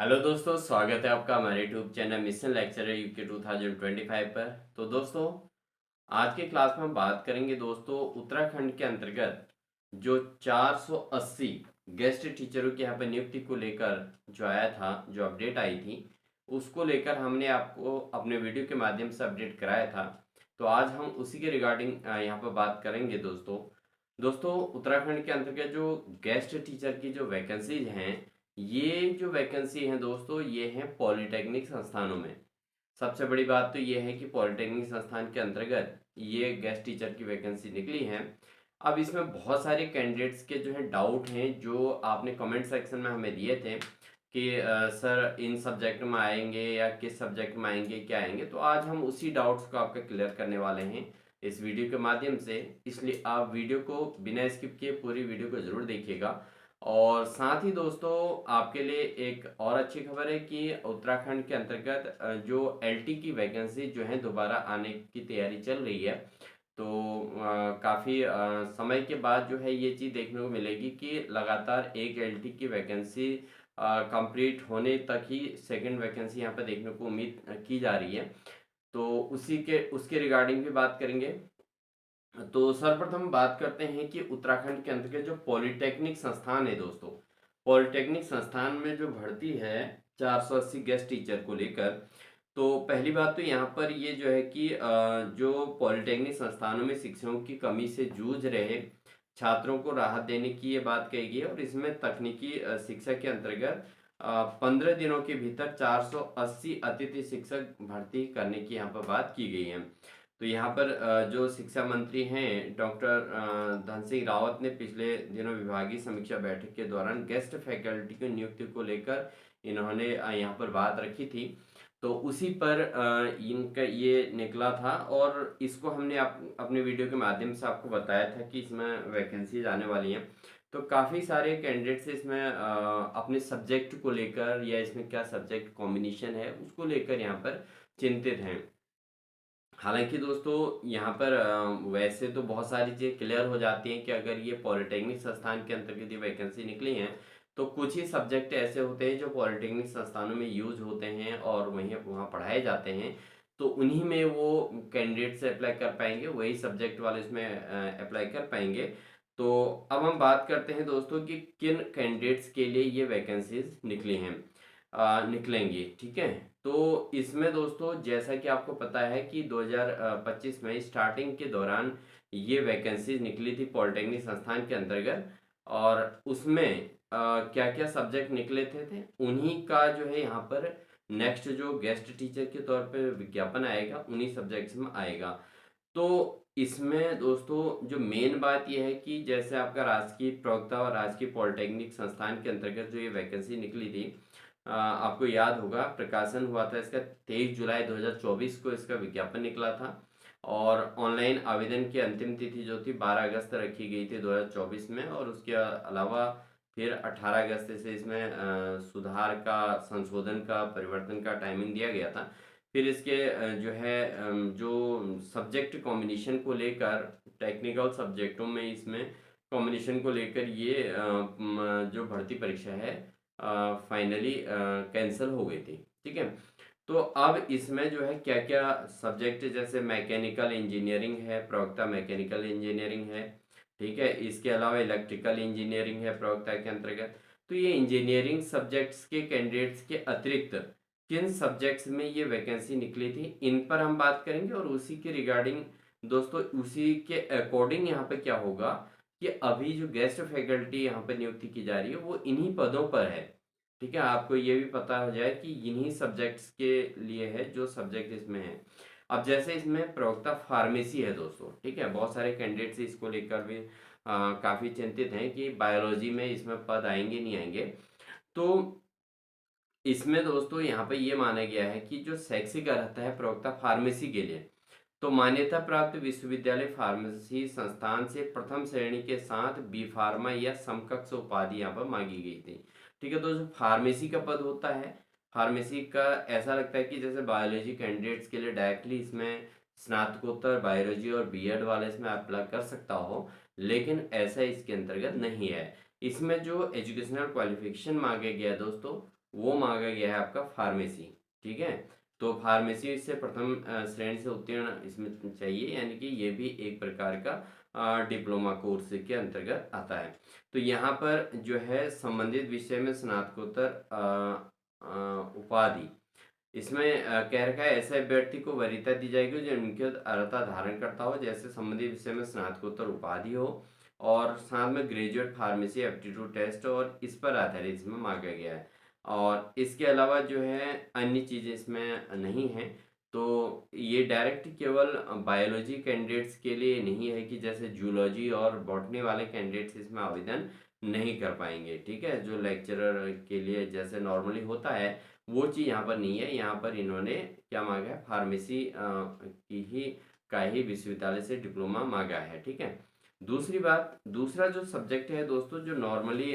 Hello दोस्तों, स्वागत है आपका हमारे YouTube channel mission lecturer UK 2025 पर। तो दोस्तों, आज के क्लास में हम बात करेंगे दोस्तों उत्तराखंड के अंतर्गत जो 480 गेस्ट टीचरों की यहाँ पर नियुक्ति को लेकर जो आया था, जो अपडेट आई थी, उसको लेकर हमने आपको अपने वीडियो के माध्यम से अपडेट कराया था। तो आज हम उसी के रिगार्डिंग यहाँ पर बात करेंगे दोस्तों। दोस्तों, उत्तराखंड के अंतर्गत जो गेस्ट टीचर की जो वैकेंसीज हैं, ये जो वैकेंसी हैं दोस्तों, ये हैं पॉलिटेक्निक संस्थानों में। सबसे बड़ी बात तो ये है कि पॉलिटेक्निक संस्थान के अंतर्गत ये गेस्ट टीचर की वैकेंसी निकली है। अब इसमें बहुत सारे कैंडिडेट्स के जो है डाउट हैं, जो आपने कमेंट सेक्शन में हमें दिए थे कि सर इन सब्जेक्ट में आएंगे या किस सब्जेक्ट में आएंगे, क्या आएंगे। तो आज हम उसी डाउट्स को आपका क्लियर करने वाले हैं इस वीडियो के माध्यम से। इसलिए आप वीडियो को बिना स्किप किए पूरी वीडियो को जरूर देखिएगा। और साथ ही दोस्तों, आपके लिए एक और अच्छी खबर है कि उत्तराखंड के अंतर्गत जो एलटी की वैकेंसी जो है दोबारा आने की तैयारी चल रही है। तो काफ़ी समय के बाद जो है ये चीज़ देखने को मिलेगी कि लगातार एक एलटी की वैकेंसी कंप्लीट होने तक ही सेकंड वैकेंसी यहाँ पर देखने को उम्मीद की जा रही है। तो उसी के उसके रिगार्डिंग भी बात करेंगे। तो सर्वप्रथम बात करते हैं कि उत्तराखंड के अंतर्गत जो पॉलिटेक्निक संस्थान है दोस्तों, पॉलिटेक्निक संस्थान में जो भर्ती है 480 गेस्ट टीचर को लेकर। तो पहली बात तो यहाँ पर ये जो है कि जो पॉलिटेक्निक संस्थानों में शिक्षकों की कमी से जूझ रहे छात्रों को राहत देने की ये बात कही गई है। और इसमें तकनीकी शिक्षा के अंतर्गत 15 दिनों के भीतर 480 अतिथि शिक्षक भर्ती करने की यहाँ पर बात की गई है। तो यहाँ पर जो शिक्षा मंत्री हैं डॉक्टर धन सिंह रावत ने पिछले दिनों विभागीय समीक्षा बैठक के दौरान गेस्ट फैकल्टी की नियुक्ति को लेकर इन्होंने यहाँ पर बात रखी थी। तो उसी पर इनका ये निकला था और इसको हमने अपने वीडियो के माध्यम से आपको बताया था कि इसमें वैकेंसीज आने वाली हैं। तो काफ़ी सारे कैंडिडेट्स इसमें अपने सब्जेक्ट को लेकर या इसमें क्या सब्जेक्ट कॉम्बिनेशन है उसको लेकर यहाँ पर चिंतित हैं। हालांकि दोस्तों, यहाँ पर वैसे तो बहुत सारी चीज़ें क्लियर हो जाती हैं कि अगर ये पॉलिटेक्निक संस्थान के अंतर्गत ये वैकेंसी निकली हैं, तो कुछ ही सब्जेक्ट ऐसे होते हैं जो पॉलिटेक्निक संस्थानों में यूज होते हैं और वहीं वहाँ पढ़ाए जाते हैं। तो उन्हीं में वो कैंडिडेट से अप्लाई कर पाएंगे, वही सब्जेक्ट वाले इसमें अप्लाई कर पाएंगे। तो अब हम बात करते हैं दोस्तों कि किन कैंडिडेट्स के लिए ये वैकेंसीज निकली हैं, निकलेंगी। ठीक है। तो इसमें दोस्तों, जैसा कि आपको पता है कि 2025 में स्टार्टिंग के दौरान ये वैकेंसीज निकली थी पॉलिटेक्निक संस्थान के अंतर्गत। और उसमें क्या क्या सब्जेक्ट निकले थे उन्हीं का जो है यहाँ पर नेक्स्ट जो गेस्ट टीचर के तौर पे विज्ञापन आएगा, उन्हीं सब्जेक्ट्स में आएगा। तो इसमें दोस्तों जो मेन बात यह है कि जैसे आपका राजकीय प्रवक्ता और राजकीय पॉलिटेक्निक संस्थान के अंतर्गत जो ये वैकेंसी निकली थी, आपको याद होगा प्रकाशन हुआ था इसका 23 जुलाई 2024 को इसका विज्ञापन निकला था। और ऑनलाइन आवेदन की अंतिम तिथि जो थी 12 अगस्त रखी गई थी 2024 में। और उसके अलावा फिर 18 अगस्त से इसमें सुधार का, संशोधन का, परिवर्तन का टाइमिंग दिया गया था। फिर इसके जो है जो सब्जेक्ट कॉम्बिनेशन को लेकर टेक्निकल सब्जेक्टों में इसमें कॉम्बिनेशन को लेकर ये जो भर्ती परीक्षा है फाइनली कैंसिल हो गई थी। ठीक है। तो अब इसमें जो है क्या क्या सब्जेक्ट, जैसे मैकेनिकल इंजीनियरिंग है, प्रवक्ता मैकेनिकल इंजीनियरिंग है। ठीक है। इसके अलावा इलेक्ट्रिकल इंजीनियरिंग है प्रवक्ता के अंतर्गत। तो ये इंजीनियरिंग सब्जेक्ट्स के कैंडिडेट्स के अतिरिक्त किन सब्जेक्ट्स में ये वैकेंसी निकली थी, इन पर हम बात करेंगे। और उसी के रिगार्डिंग दोस्तों, उसी के अकॉर्डिंग यहाँ पे क्या होगा कि अभी जो गेस्ट फैकल्टी यहाँ पे नियुक्ति की जा रही है वो इन्हीं पदों पर है। ठीक है। आपको ये भी पता हो जाए कि इन्हीं सब्जेक्ट्स के लिए है जो सब्जेक्ट इसमें है। अब जैसे इसमें प्रवक्ता फार्मेसी है दोस्तों। ठीक है। बहुत सारे कैंडिडेट्स इसको लेकर भी काफ़ी चिंतित हैं कि बायोलॉजी में इसमें पद आएंगे नहीं आएंगे। तो इसमें दोस्तों यहाँ पे ये माना गया है कि जो शैक्षिक अर्हता है प्रवक्ता फार्मेसी के लिए, तो मान्यता प्राप्त विश्वविद्यालय फार्मेसी संस्थान से प्रथम श्रेणी के साथ बी फार्मा या समकक्ष उपाधि यहाँ पर मांगी गई थी। ठीक है। तो जो फार्मेसी का पद होता है, फार्मेसी का ऐसा लगता है कि जैसे बायोलॉजी कैंडिडेट्स के लिए डायरेक्टली इसमें स्नातकोत्तर बायोलॉजी और बीएड वाले इसमें अप्लाई कर सकता हो, लेकिन ऐसा इसके अंतर्गत नहीं है। इसमें जो एजुकेशनल क्वालिफिकेशन मांगे गया दोस्तों, वो मांगा गया है आपका फार्मेसी। ठीक है, तो फार्मेसी से प्रथम श्रेणी से उत्तीर्ण इसमें चाहिए, यानी कि ये भी एक प्रकार का डिप्लोमा कोर्स के अंतर्गत आता है। तो यहाँ पर जो है संबंधित विषय में स्नातकोत्तर उपाधि, इसमें कह रखा है ऐसे अभ्यर्थी को वरीयता दी जाएगी जो निम्नलिखित अर्हता धारण करता हो, जैसे संबंधित विषय में स्नातकोत्तर उपाधि हो और साथ में ग्रेजुएट फार्मेसी एप्टीट्यूड टेस्ट, और इस पर आधारित इसमें मांगा गया है। और इसके अलावा जो है अन्य चीज़ें इसमें नहीं है। तो ये डायरेक्ट केवल बायोलॉजी कैंडिडेट्स के लिए नहीं है कि जैसे जूलॉजी और बॉटनी वाले कैंडिडेट्स इसमें आवेदन नहीं कर पाएंगे। ठीक है, जो लेक्चरर के लिए जैसे नॉर्मली होता है वो चीज़ यहाँ पर नहीं है। यहाँ पर इन्होंने क्या मांगा है, फार्मेसी की ही का ही विश्वविद्यालय से डिप्लोमा मांगा है। ठीक है, दूसरी बात, दूसरा जो सब्जेक्ट है दोस्तों जो नॉर्मली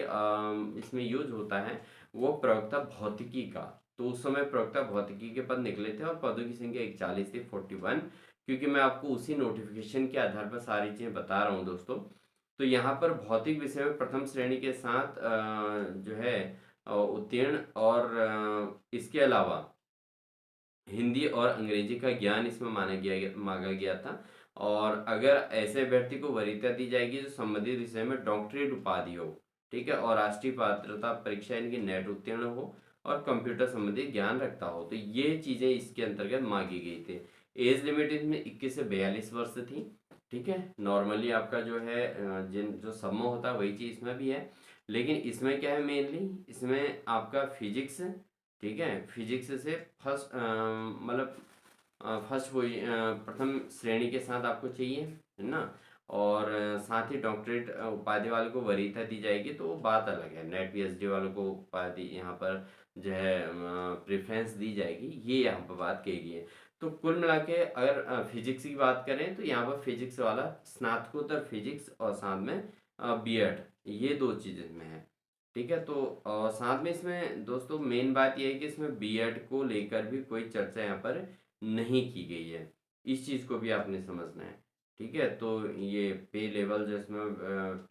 इसमें यूज होता है वो प्रवक्ता भौतिकी का। तो उस समय प्रवक्ता भौतिकी के पद निकले थे और पदों की संख्या 41 थी, 41, क्योंकि मैं आपको उसी नोटिफिकेशन के आधार पर सारी चीज़ें बता रहा हूँ दोस्तों। तो यहाँ पर भौतिक विषय में प्रथम श्रेणी के साथ जो है उत्तीर्ण, और इसके अलावा हिंदी और अंग्रेजी का ज्ञान इसमें मांगा गया था। और अगर ऐसे अभ्यर्थी को वरीयता दी जाएगी जो संबंधित विषय में डॉक्टरेट उपाधि हो, ठीक है, और राष्ट्रीय पात्रता परीक्षा यानी कि नेट उत्तीर्ण हो और कंप्यूटर संबंधी ज्ञान रखता हो। तो ये चीज़ें इसके अंतर्गत मांगी गई थी। एज लिमिट इसमें 21 से 42 वर्ष थी। ठीक है, नॉर्मली आपका जो है जिन जो समूह होता है वही चीज़ इसमें भी है, लेकिन इसमें क्या है, मेनली इसमें आपका फिजिक्स, ठीक है, फिजिक्स से फर्स्ट मतलब फर्स्ट प्रथम श्रेणी के साथ आपको चाहिए, है ना। और साथ ही डॉक्टरेट उपाधि वाले को वरीयता दी जाएगी, तो वो बात अलग है। नेट पीएचडी वालों को उपाधि यहाँ पर जो है प्रेफरेंस दी जाएगी, ये यहाँ पर बात कही गई है। तो कुल मिला के अगर फिजिक्स की बात करें तो यहाँ पर फिजिक्स वाला स्नातकोत्तर फिजिक्स और साथ में बीएड, ये दो चीज़ें में है। ठीक है, तो साथ में इसमें दोस्तों मेन बात यह है कि इसमें बीएड को लेकर भी कोई चर्चा यहाँ पर नहीं की गई है। इस चीज़ को भी आपने समझना है। ठीक है, तो ये पे लेवल जो इसमें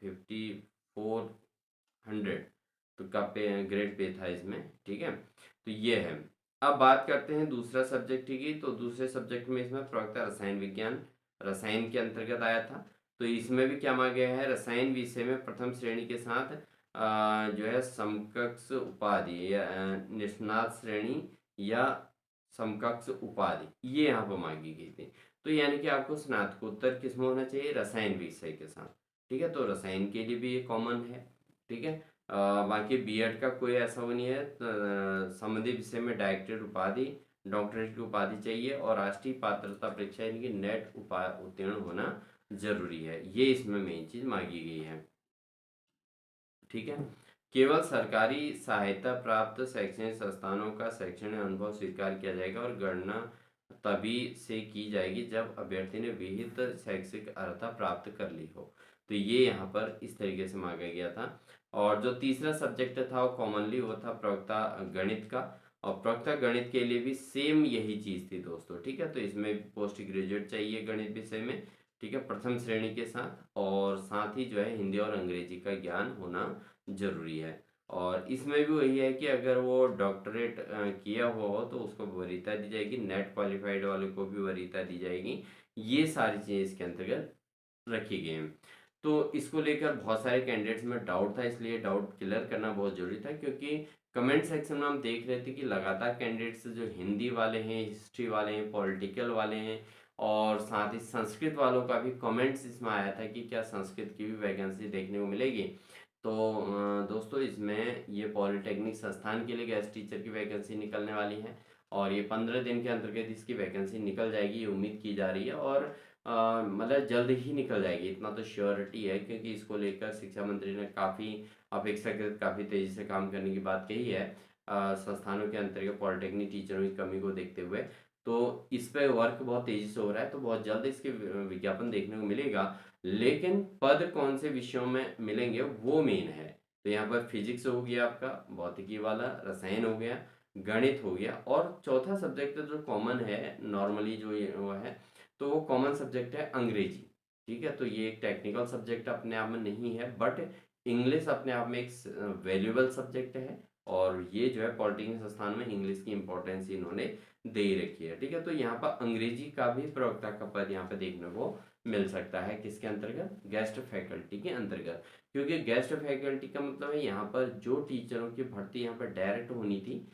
5400 तो का पे ग्रेड पे था इसमें। ठीक है, तो ये है। अब बात करते हैं दूसरा सब्जेक्ट की। तो दूसरे सब्जेक्ट में इसमें प्रवक्ता रसायन विज्ञान, रसायन के अंतर्गत आया था। तो इसमें भी क्या मांगा गया है, रसायन विषय में प्रथम श्रेणी के साथ जो है समकक्ष उपाधि या निष्णात श्रेणी या समकक्ष उपाधि, ये यहाँ पर मांगी गई थी। तो यानी कि आपको स्नातकोत्तर किसमें होना चाहिए, रसायन विषय के साथ। ठीक है, तो रसायन के लिए भी ये कॉमन है। ठीक है, बाकी बीएड का कोई ऐसा वो नहीं है। संबंधित विषय में डायरेक्टरेट उपाधि, डॉक्टरेट की उपाधि चाहिए और राष्ट्रीय पात्रता परीक्षा यानी कि नेट उत्तीर्ण होना जरूरी है। ये इसमें मेन चीज मांगी गई है। ठीक है, केवल सरकारी सहायता प्राप्त शैक्षणिक संस्थानों का शैक्षणिक अनुभव स्वीकार किया जाएगा और गणना तभी से की जाएगी जब अभ्यर्थी ने विहित शैक्षिक अर्हता प्राप्त कर ली हो। तो ये यहाँ पर इस तरीके से मांगा गया था। और जो तीसरा सब्जेक्ट था वो कॉमनली वो था प्रवक्ता गणित का, और प्रवक्ता गणित के लिए भी सेम यही चीज़ थी दोस्तों। ठीक है, तो इसमें पोस्ट ग्रेजुएट चाहिए गणित विषय में। ठीक है, प्रथम श्रेणी के साथ, और साथ ही जो है हिंदी और अंग्रेजी का ज्ञान होना जरूरी है। और इसमें भी वही है कि अगर वो डॉक्टरेट किया हुआ हो तो उसको वरीयता दी जाएगी, नेट क्वालिफाइड वाले को भी वरीयता दी जाएगी। ये सारी चीज़ें इसके अंतर्गत रखी गई हैं। तो इसको लेकर बहुत सारे कैंडिडेट्स में डाउट था, इसलिए डाउट क्लियर करना बहुत ज़रूरी था, क्योंकि कमेंट सेक्शन में हम देख रहे थे कि लगातार कैंडिडेट्स जो हिंदी वाले हैं, हिस्ट्री वाले हैं, पॉलिटिकल वाले हैं और साथ ही संस्कृत वालों का भी कमेंट्स इसमें आया था कि क्या संस्कृत की भी वैकेंसी देखने को मिलेगी। तो दोस्तों इसमें ये पॉलिटेक्निक संस्थान के लिए गेस्ट टीचर की वैकेंसी निकलने वाली है, और ये 15 दिन के अंतर्गत इसकी वैकेंसी निकल जाएगी, ये उम्मीद की जा रही है। और मतलब जल्द ही निकल जाएगी, इतना तो श्योरिटी है, क्योंकि इसको लेकर शिक्षा मंत्री ने काफ़ी अपेक्षाकृत काफ़ी तेज़ी से काम करने की बात कही है संस्थानों के अंतर्गत पॉलिटेक्निक टीचरों की कमी को देखते हुए। तो इस पे वर्क बहुत तेज़ी से हो रहा है, तो बहुत जल्द इसके विज्ञापन देखने को मिलेगा। लेकिन पद कौन से विषयों में मिलेंगे वो मेन है। तो यहाँ पर फिजिक्स हो गया आपका, भौतिकी वाला, रसायन हो गया, गणित हो गया, और चौथा सब्जेक्ट जो कॉमन है नॉर्मली जो ये वो है, तो वो कॉमन सब्जेक्ट है अंग्रेजी। ठीक है, तो ये एक टेक्निकल सब्जेक्ट अपने आप में नहीं है, बट इंग्लिश अपने आप में एक वैल्यूएबल सब्जेक्ट है। और ये जो है पॉलिटेक्निक संस्थान में इंग्लिश की इंपॉर्टेंस इन्होंने दे ही रखी है। ठीक है, तो यहाँ पर अंग्रेजी का भी प्रवक्ता का पद यहाँ पे देखने को मिल सकता है, किसके अंतर्गत, गेस्ट फैकल्टी के अंतर्गत। क्योंकि गेस्ट फैकल्टी का मतलब है यहाँ पर जो टीचरों की भर्ती यहाँ पर डायरेक्ट होनी थी,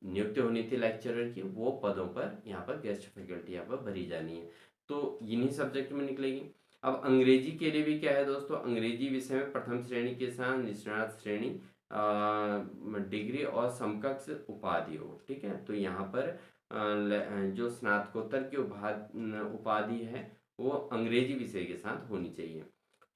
नियुक्ति होनी थी लेक्चरर की, वो पदों पर यहाँ पर गेस्ट फैकल्टी यहाँ पर भरी जानी है, तो इन्हीं सब्जेक्ट में निकलेगी। अब अंग्रेजी के लिए भी क्या है दोस्तों, अंग्रेजी विषय में प्रथम श्रेणी के साथ निष्णात श्रेणी डिग्री और समकक्ष उपाधि हो। ठीक है, तो यहाँ पर जो स्नातकोत्तर की उपाधि है वो अंग्रेजी विषय के साथ होनी चाहिए।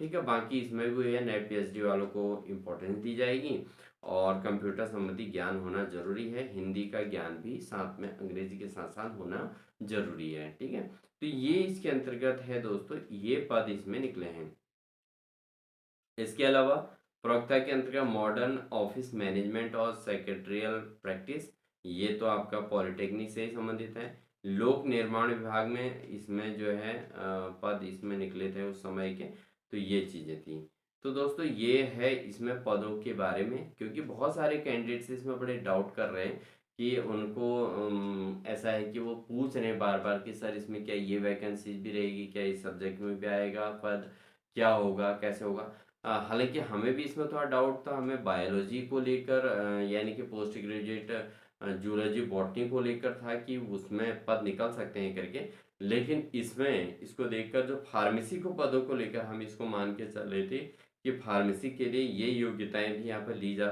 ठीक है, बाकी इसमें भी है नेट पीएचडी वालों को इम्पोर्टेंस दी जाएगी, और कंप्यूटर संबंधी ज्ञान होना जरूरी है, हिंदी का ज्ञान भी साथ में अंग्रेजी के साथ साथ होना जरूरी है। ठीक है, तो ये इसके अंतर्गत है दोस्तों, ये पद इसमें निकले हैं। इसके अलावा प्रवक्ता के अंतर्गत मॉडर्न ऑफिस मैनेजमेंट और सेक्रेटरियल प्रैक्टिस, ये तो आपका पॉलिटेक्निक से ही संबंधित है। लोक निर्माण विभाग में इसमें जो है पद इसमें निकले थे उस समय के, तो ये चीज़ें थी। तो दोस्तों ये है इसमें पदों के बारे में, क्योंकि बहुत सारे कैंडिडेट्स इसमें बड़े डाउट कर रहे हैं कि उनको ऐसा है कि वो पूछ रहे हैं बार बार कि सर इसमें क्या ये वैकेंसी भी रहेगी, क्या इस सब्जेक्ट में भी आएगा पद, क्या होगा, कैसे होगा। हालांकि हमें भी इसमें थोड़ा डाउट था, हमें बायोलॉजी को लेकर यानी कि पोस्ट ग्रेजुएट जूलॉजी बॉटनी को लेकर था कि उसमें पद निकल सकते हैं करके, लेकिन इसमें इसको देखकर जो फार्मेसी को पदों को लेकर हम इसको मान के चल रहे थे कि फार्मेसी के लिए ये योग्यताएं भी यहाँ पर ली जा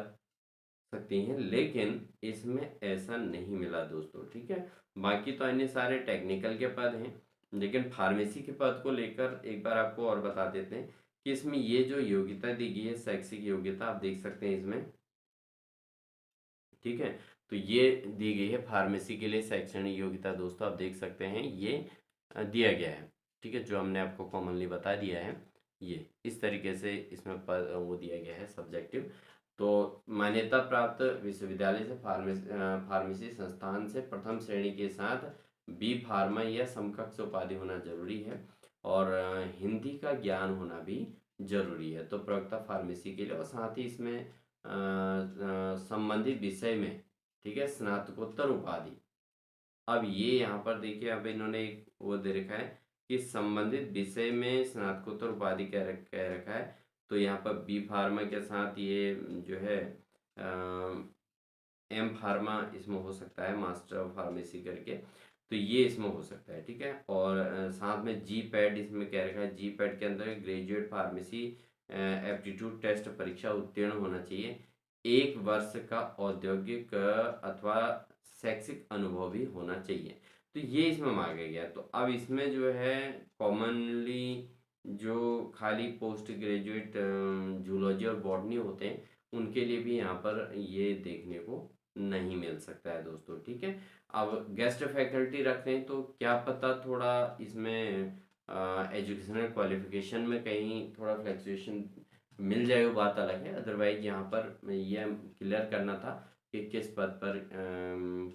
सकती हैं, लेकिन इसमें ऐसा नहीं मिला दोस्तों। ठीक है, बाकी तो अन्य सारे टेक्निकल के पद हैं, लेकिन फार्मेसी के पद को लेकर एक बार आपको और बता देते हैं कि इसमें ये जो योग्यता दी गई है, शैक्षिक योग्यता आप देख सकते हैं इसमें। ठीक है, तो ये दी गई है फार्मेसी के लिए शैक्षणिक योग्यता दोस्तों, आप देख सकते हैं ये दिया गया है। ठीक है, जो हमने आपको कॉमनली बता दिया है, ये इस तरीके से इसमें वो दिया गया है सब्जेक्टिव। तो मान्यता प्राप्त विश्वविद्यालय से फार्मेसी संस्थान से प्रथम श्रेणी के साथ बी फार्मा या समकक्ष उपाधि होना जरूरी है, और हिंदी का ज्ञान होना भी जरूरी है। तो प्रवक्ता फार्मेसी के लिए, और साथ ही इसमें संबंधित विषय में, ठीक है, स्नातकोत्तर उपाधि। अब ये यहाँ पर देखिए, अब इन्होंने एक वो दे रखा है कि संबंधित विषय में स्नातकोत्तर उपाधि कह रखा है, तो यहाँ पर बी फार्मा के साथ ये जो है एम फार्मा इसमें हो सकता है, मास्टर ऑफ फार्मेसी करके, तो ये इसमें हो सकता है। ठीक है, और साथ में जी पैड इसमें कह रखा है, जी पैड के अंदर ग्रेजुएट फार्मेसी एप्टीट्यूड टेस्ट परीक्षा उत्तीर्ण होना चाहिए, 1 वर्ष का औद्योगिक अथवा शैक्षिक अनुभव भी होना चाहिए। तो ये इसमें मांगा गया। तो अब इसमें जो है कॉमनली जो खाली पोस्ट ग्रेजुएट जूलॉजी और बॉटनी होते हैं, उनके लिए भी यहाँ पर ये देखने को नहीं मिल सकता है दोस्तों। ठीक है, अब गेस्ट फैकल्टी रख रहे हैं तो क्या पता थोड़ा इसमें एजुकेशनल क्वालिफिकेशन में कहीं थोड़ा फ्लैक्चुएशन मिल जाए, वो बात अलग है। अदरवाइज यहाँ पर ये क्लियर करना था कि किस पद पर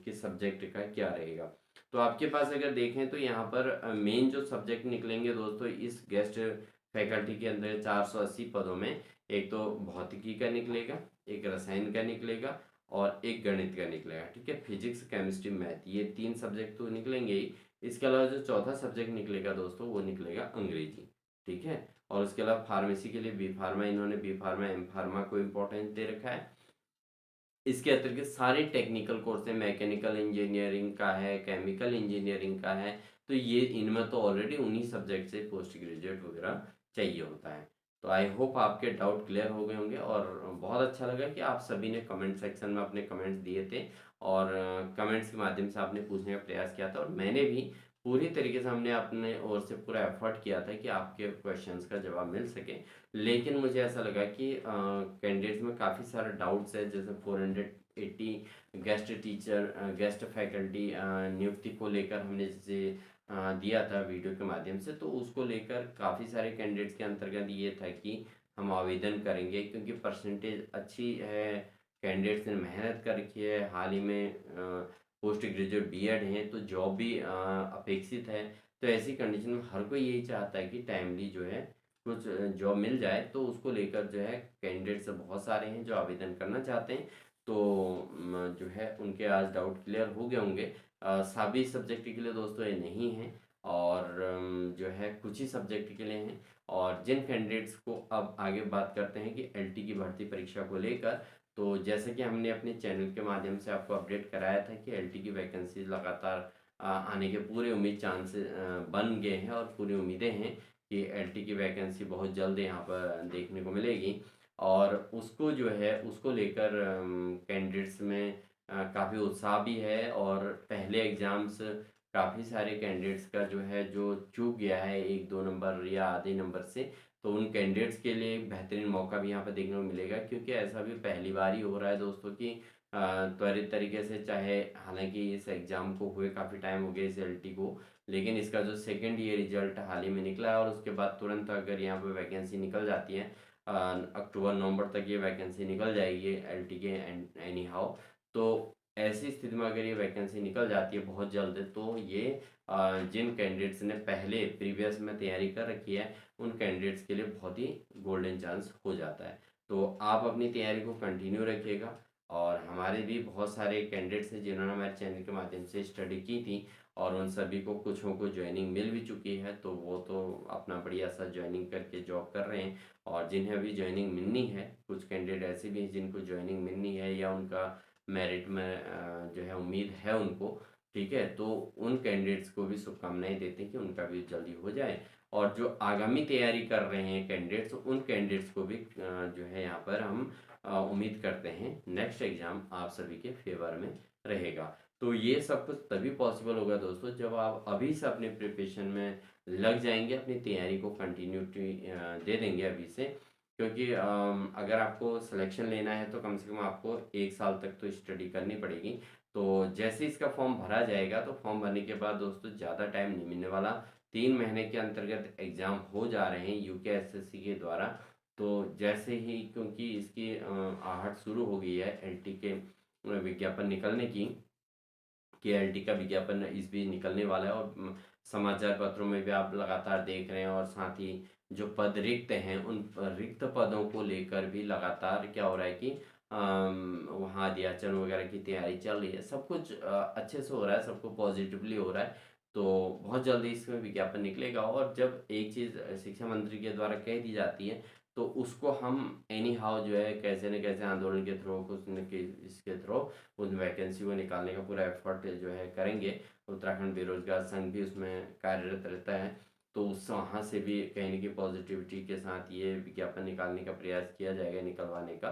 किस सब्जेक्ट का क्या रहेगा। तो आपके पास अगर देखें तो यहाँ पर मेन जो सब्जेक्ट निकलेंगे दोस्तों इस गेस्ट फैकल्टी के अंदर 480 पदों में, एक तो भौतिकी का निकलेगा, एक रसायन का निकलेगा, और एक गणित का निकलेगा। ठीक है, फिजिक्स केमिस्ट्री मैथ, ये 3 सब्जेक्ट तो निकलेंगे ही। इसके अलावा जो चौथा सब्जेक्ट निकलेगा दोस्तों वो निकलेगा अंग्रेजी। ठीक है, और उसके अलावा फार्मेसी के लिए बी फार्मा, इन्होंने बी फार्मा एम फार्मा को इम्पोर्टेंस दे रखा है। इसके अतिरिक्त सारे टेक्निकल कोर्स है, मैकेनिकल इंजीनियरिंग का है, केमिकल इंजीनियरिंग का है, तो ये इनमें तो ऑलरेडी उन्हीं सब्जेक्ट से पोस्ट ग्रेजुएट वगैरह चाहिए होता है। तो आई होप आपके डाउट क्लियर हो गए होंगे, और बहुत अच्छा लगा कि आप सभी ने कमेंट सेक्शन में अपने कमेंट्स दिए थे, और कमेंट्स के माध्यम से आपने पूछने का प्रयास किया था, और मैंने भी पूरी तरीके से हमने अपने ओर से पूरा एफर्ट किया था कि आपके क्वेश्चंस का जवाब मिल सके। लेकिन मुझे ऐसा लगा कि कैंडिडेट्स में काफ़ी सारे डाउट्स है, जैसे 480 गेस्ट टीचर गेस्ट फैकल्टी नियुक्ति को लेकर हमने जैसे दिया था वीडियो के माध्यम से, तो उसको लेकर काफ़ी सारे कैंडिडेट्स के अंतर्गत ये था कि हम आवेदन करेंगे, क्योंकि परसेंटेज अच्छी है, कैंडिडेट्स ने मेहनत कर रखी है, हाल ही में पोस्ट ग्रेजुएट बीएड हैं, तो जॉब भी अपेक्षित है। तो ऐसी कंडीशन में हर कोई यही चाहता है कि टाइमली जो है कुछ जॉब मिल जाए, तो उसको लेकर जो है कैंडिडेट्स बहुत सारे हैं जो आवेदन करना चाहते हैं। तो जो है उनके आज डाउट क्लियर हो गए होंगे। सभी सब्जेक्ट के लिए दोस्तों ये नहीं है, और जो है कुछ ही सब्जेक्ट के लिए हैं। और जिन कैंडिडेट्स को अब आगे बात करते हैं कि एलटी की भर्ती परीक्षा को लेकर, तो जैसे कि हमने अपने चैनल के माध्यम से आपको अपडेट कराया था कि एलटी की वैकेंसी लगातार आने के पूरे उम्मीद चांस बन गए हैं, और पूरी उम्मीदें हैं कि एलटी की वैकेंसी बहुत जल्द यहाँ पर देखने को मिलेगी। और उसको जो है उसको लेकर कैंडिडेट्स में काफ़ी उत्साह भी है, और पहले एग्ज़ाम्स काफ़ी सारे कैंडिडेट्स का जो है जो चूक गया है 1-2 नंबर या आधे नंबर से, तो उन कैंडिडेट्स के लिए एक बेहतरीन मौका भी यहाँ पर देखने को मिलेगा। क्योंकि ऐसा भी पहली बार ही हो रहा है दोस्तों कि त्वरित तरीके से, चाहे हालांकि इस एग्ज़ाम को हुए काफ़ी टाइम हो गया इस एलटी को, लेकिन इसका जो सेकेंड ईयर रिजल्ट हाल ही में निकला है, और उसके बाद तुरंत अगर यहाँ पर वैकेंसी निकल जाती है, अक्टूबर नवंबर तक ये वैकेंसी निकल जाएगी एलटी के एनी हाउ। तो ऐसी स्थिति में अगर ये वैकेंसी निकल जाती है बहुत जल्द, तो ये जिन कैंडिडेट्स ने पहले प्रीवियस में तैयारी कर रखी है, उन कैंडिडेट्स के लिए बहुत ही गोल्डन चांस हो जाता है। तो आप अपनी तैयारी को कंटिन्यू रखिएगा। और हमारे भी बहुत सारे कैंडिडेट्स हैं जिन्होंने हमारे चैनल के माध्यम से स्टडी की थी, और उन सभी को कुछों को ज्वाइनिंग मिल भी चुकी है, तो वो तो अपना बढ़िया सा ज्वाइनिंग करके जॉब कर रहे हैं। और जिन्हें अभी ज्वाइनिंग मिलनी है, कुछ कैंडिडेट ऐसे भी हैं जिनको ज्वाइनिंग मिलनी है, या उनका मेरिट में जो है उम्मीद है उनको, ठीक है, तो उन कैंडिडेट्स को भी शुभकामनाएं देते हैं कि उनका भी जल्दी हो जाए। और जो आगामी तैयारी कर रहे हैं कैंडिडेट्स, उन कैंडिडेट्स को भी जो है यहाँ पर हम उम्मीद करते हैं नेक्स्ट एग्ज़ाम आप सभी के फेवर में रहेगा। तो ये सब कुछ तभी पॉसिबल होगा दोस्तों जब आप अभी से अपने प्रिपरेशन में लग जाएंगे, अपनी तैयारी को कंटिन्यूटी दे देंगे अभी से। क्योंकि अगर आपको सिलेक्शन लेना है तो कम से कम आपको 1 साल तक तो स्टडी करनी पड़ेगी। तो जैसे इसका फॉर्म भरा जाएगा, तो फॉर्म भरने के बाद दोस्तों ज़्यादा टाइम नहीं मिलने वाला, 3 महीने के अंतर्गत एग्ज़ाम हो जा रहे हैं यूकेएसएससी के द्वारा। तो जैसे ही, क्योंकि इसकी आहट शुरू हो गई है एलटी के विज्ञापन निकलने की, कि एलटी का विज्ञापन इस बीच निकलने वाला है, और समाचार पत्रों में भी आप लगातार देख रहे हैं। और साथ ही जो पद रिक्त हैं, उन रिक्त पदों को लेकर भी लगातार क्या हो रहा है कि वहाँ अध्याचन वगैरह की तैयारी चल रही है। सब कुछ अच्छे से हो रहा है, सबको पॉजिटिवली हो रहा है। तो बहुत जल्दी इसमें विज्ञापन निकलेगा। और जब एक चीज़ शिक्षा मंत्री के द्वारा कह दी जाती है, तो उसको हम एनी हाउ जो है कैसे न कैसे आंदोलन के थ्रू, कुछ न कि इसके थ्रू उस वैकेंसी को निकालने का पूरा एफर्ट जो है करेंगे। उत्तराखंड बेरोजगार संघ भी उसमें कार्यरत रहता है, तो उस वहाँ से भी कहीं न कहीं पॉजिटिविटी के साथ ये विज्ञापन निकालने का प्रयास किया जाएगा, निकलवाने का।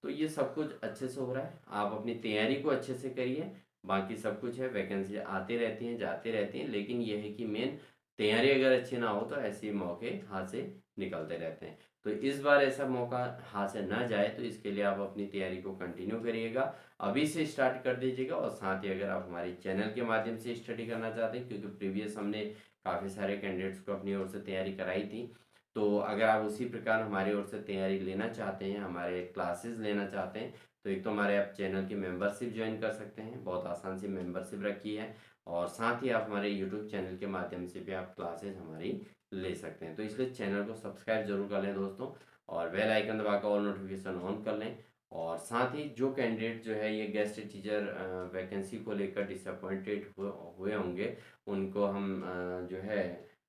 तो ये सब कुछ अच्छे से हो रहा है, आप अपनी तैयारी को अच्छे से करिए। बाकी सब कुछ है, वैकेंसी आती रहती हैं जाती रहती हैं, लेकिन ये है कि मेन तैयारी अगर अच्छी ना हो तो ऐसे मौके हाथ से निकलते रहते हैं। तो इस बार ऐसा मौका हाथ से ना जाए, तो इसके लिए आप अपनी तैयारी को कंटिन्यू करिएगा, अभी से स्टार्ट कर दीजिएगा। और साथ ही अगर आप हमारे चैनल के माध्यम से स्टडी करना चाहते हैं, क्योंकि प्रीवियस हमने काफ़ी सारे कैंडिडेट्स को अपनी ओर से तैयारी कराई थी, तो अगर आप उसी प्रकार हमारी ओर से तैयारी लेना चाहते हैं, हमारे क्लासेस लेना चाहते हैं, तो एक तो हमारे आप चैनल की मेंबरशिप ज्वाइन कर सकते हैं, बहुत आसान सी मेंबरशिप रखी है। और साथ ही आप हमारे यूट्यूब चैनल के माध्यम से भी आप क्लासेस हमारी ले सकते हैं। तो इसलिए चैनल को सब्सक्राइब जरूर कर लें दोस्तों, और बेल आइकन दबाकर ऑल नोटिफिकेशन ऑन कर लें। और साथ ही जो कैंडिडेट जो है ये गेस्ट टीचर वैकेंसी को लेकर डिसअपॉइंटेड हुए होंगे, उनको हम जो है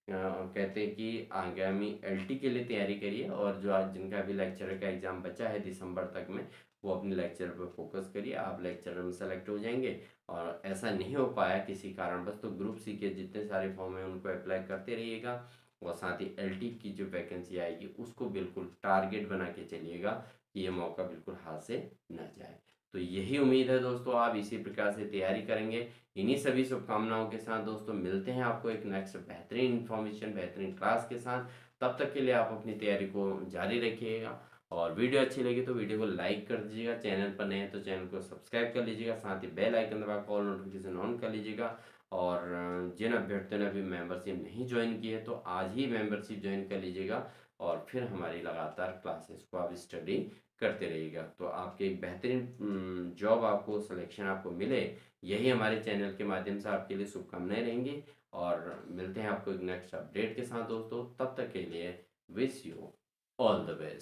कहते हैं कि आगामी एलटी के लिए तैयारी करिए। और जो आज जिनका अभी लेक्चरर का एग्ज़ाम बचा है दिसंबर तक में, वो अपने लेक्चर पर फोकस करिए, आप लेक्चरर में सेलेक्ट हो जाएंगे। और ऐसा नहीं हो पाया किसी कारणवश, तो ग्रुप सी के जितने सारे फॉर्म हैं उनको अप्लाई करते रहिएगा। और साथ ही एलटी की जो वैकेंसी आएगी उसको बिल्कुल टारगेट बना के चलिएगा कि ये मौका बिल्कुल हाथ से न जाए। तो यही उम्मीद है दोस्तों, आप इसी प्रकार से तैयारी करेंगे। इन्हीं सभी शुभकामनाओं के साथ दोस्तों मिलते हैं आपको एक नेक्स्ट बेहतरीन इन्फॉर्मेशन, बेहतरीन क्लास के साथ। तब तक के लिए आप अपनी तैयारी को जारी रखिएगा। और वीडियो अच्छी लगी तो वीडियो को लाइक कर दीजिएगा, चैनल पर नए हैं तो चैनल को सब्सक्राइब कर लीजिएगा, साथ ही बेल आइकन दबा कॉल नोटिफिकेशन ऑन कर लीजिएगा। और जिन अभ्यर्थियों ने अभी मेंबरशिप नहीं ज्वाइन की है, तो आज ही मेंबरशिप ज्वाइन कर लीजिएगा, और फिर हमारी लगातार क्लासेस को आप स्टडी करते रहिएगा। तो आपके एक बेहतरीन जॉब आपको, सिलेक्शन आपको मिले, यही हमारे चैनल के माध्यम से आपके लिए शुभकामनाएं रहेंगी। और मिलते हैं आपको एक नेक्स्ट अपडेट के साथ दोस्तों, तब तक के लिए wish you all the best.